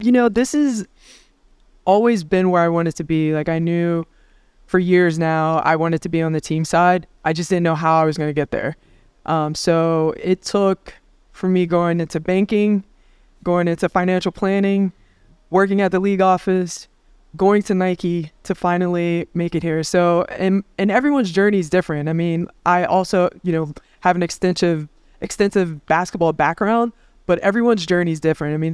This has always been where I wanted to be. Like, I knew for years now I wanted to be on the team side. I just didn't know how I was going to get there. So it took for me going into banking, going into financial planning, working at the league office, going to Nike to finally make it here. So, and everyone's journey is different. I mean, I also, have an extensive basketball background, but everyone's journey is different. I mean,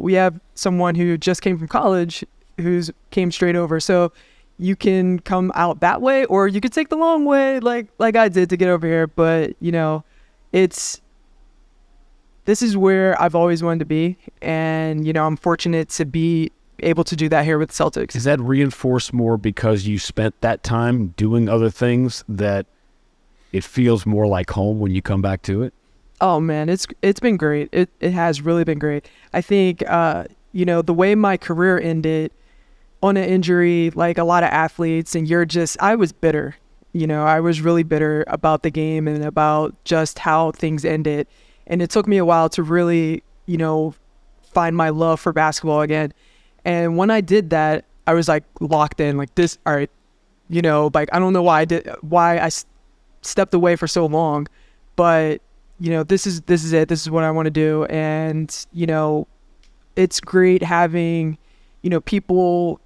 we have someone who just came from college who's came straight over. So you can come out that way, or you could take the long way like I did to get over here. But, this is where I've always wanted to be. And, I'm fortunate to be able to do that here with the Celtics. Is that reinforced more because you spent that time doing other things that it feels more like home when you come back to it? Oh man, it's been great. It has really been great. I think the way my career ended on an injury, like a lot of athletes, and I was bitter. I was really bitter about the game and about just how things ended. And it took me a while to really, find my love for basketball again. And when I did that, I was like locked in, like this. All right, like I don't know why I stepped away for so long, but this is it. This is what I want to do. And it's great having people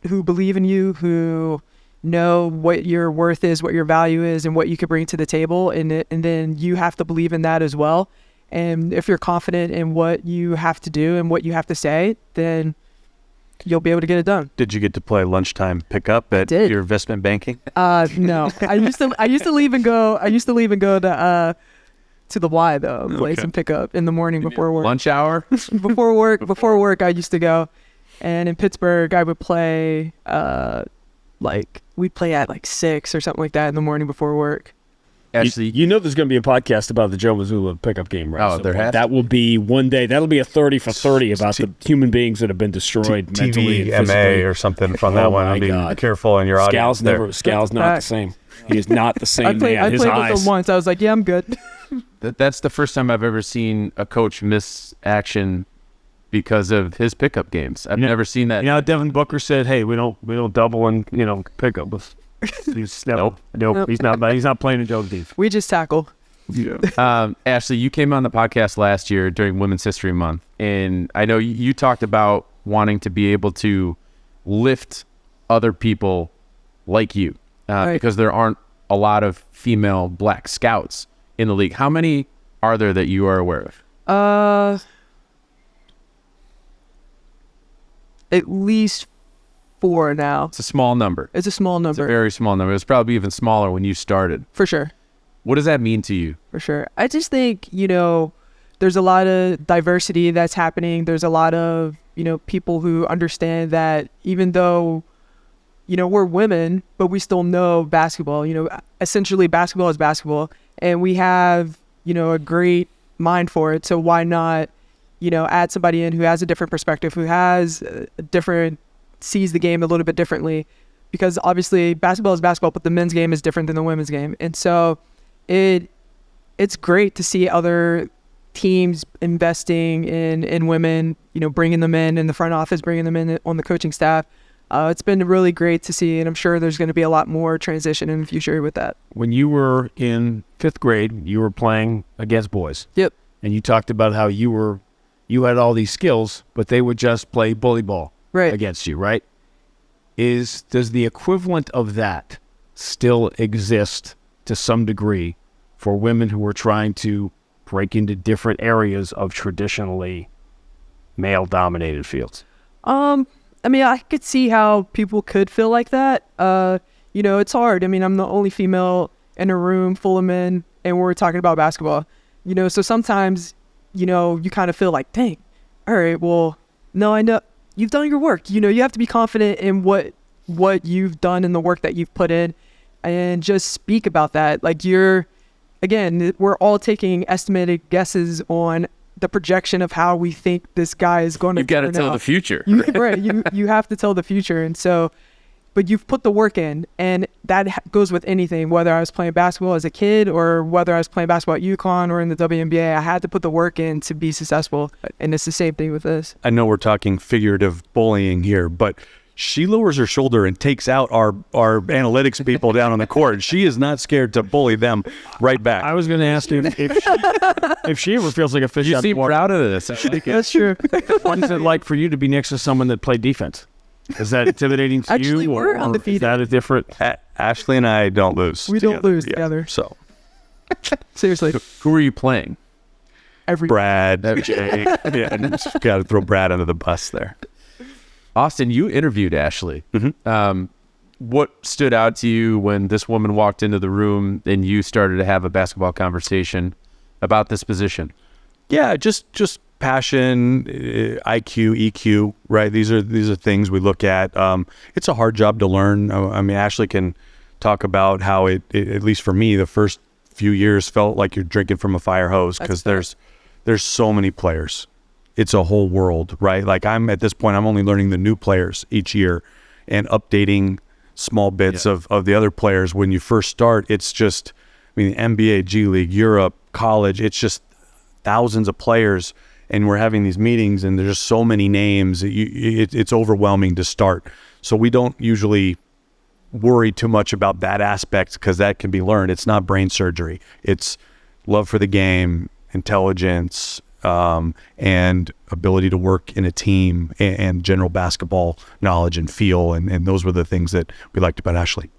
who believe in you, who know what your worth is, what your value is, and what you could bring to the table. And then you have to believe in that as well. And if you're confident in what you have to do and what you have to say, then you'll be able to get it done. Did you get to play lunchtime pickup at your investment banking? No. I used to leave and go to the Y though, play some pickup in the morning before work. Lunch hour? Before work I used to go. And in Pittsburgh I would play we'd play at like 6 or something like that in the morning before work. Actually, there's going to be a podcast about the Joe Mazzulla pickup game, right? Oh, there has. That will be one day. That'll be a 30 for 30 about the human beings that have been destroyed mentally and physically. TVMA or something from that one. Be careful in your audience. Scal's not the same. He is not the same man. I played with him once. I was like, yeah, I'm good. That's the first time I've ever seen a coach miss action because of his pickup games. I've never seen that. Devin Booker said, "Hey, we don't double and pickup." Nope. He's not playing in Joe's defense. We just tackle. Yeah. Ashley, you came on the podcast last year during Women's History Month, and I know you talked about wanting to be able to lift other people like you, right, because there aren't a lot of female black scouts in the league. How many are there that you are aware of? At least 4 now. It's a small number. It's a small number. It's a very small number. It was probably even smaller when you started. For sure. What does that mean to you? For sure. I just think, there's a lot of diversity that's happening. There's a lot of, people who understand that even though, we're women, but we still know basketball. Essentially basketball is basketball. And we have, a great mind for it. So why not, add somebody in who has a different perspective, who has sees the game a little bit differently, because obviously basketball is basketball, but the men's game is different than the women's game. And so it's great to see other teams investing in women, bringing them in the front office, bringing them in on the coaching staff. It's been really great to see, and I'm sure there's going to be a lot more transition in the future with that. When you were in 5th grade, you were playing against boys. Yep. And you talked about how you had all these skills, but they would just play bully ball against you, right? Does the equivalent of that still exist to some degree for women who are trying to break into different areas of traditionally male-dominated fields? I mean, I could see how people could feel like that. It's hard. I mean, I'm the only female in a room full of men, and we're talking about basketball. So sometimes, you kind of feel like, dang, all right, well, no, I know you've done your work. You have to be confident in what you've done and the work that you've put in, and just speak about that. Like we're all taking estimated guesses on the projection of how we think this guy is going to. You've got to tell the future. Right. You have to tell the future. And so but you've put the work in, and that goes with anything, whether I was playing basketball as a kid or whether I was playing basketball at UConn or in the WNBA. I had to put the work in to be successful, and it's the same thing with this. I know we're talking figurative bullying here, but she lowers her shoulder and takes out our analytics people down on the court. She is not scared to bully them right back. I was going to ask you if she ever feels like a fish You out of seem water. proud of this. I like it. That's true. What is it like for you to be next to someone that played defense? Is that intimidating to Actually, you? we're Or undefeated. is that a different? Ashley and I don't lose. We don't lose together. So Seriously, Who are you playing? Brad, Jay, got to throw Brad under the bus there. Austin, you interviewed Ashley. What stood out to you when this woman walked into the room and you started to have a basketball conversation about this position? Yeah, just passion, IQ, EQ, right? These are things we look at. It's a hard job to learn. I mean, Ashley can talk about how it at least for me, the first few years felt like you're drinking from a fire hose because there's so many players. It's a whole world, right? Like at this point, I'm only learning the new players each year and updating small bits of the other players. When you first start, it's just, I mean, NBA, G League, Europe, college, it's just thousands of players, and we're having these meetings and there's just so many names. It's overwhelming to start. So we don't usually worry too much about that aspect because that can be learned. It's not brain surgery. It's love for the game, intelligence, and ability to work in a team and general basketball knowledge and feel. And those were the things that we liked about Ashley.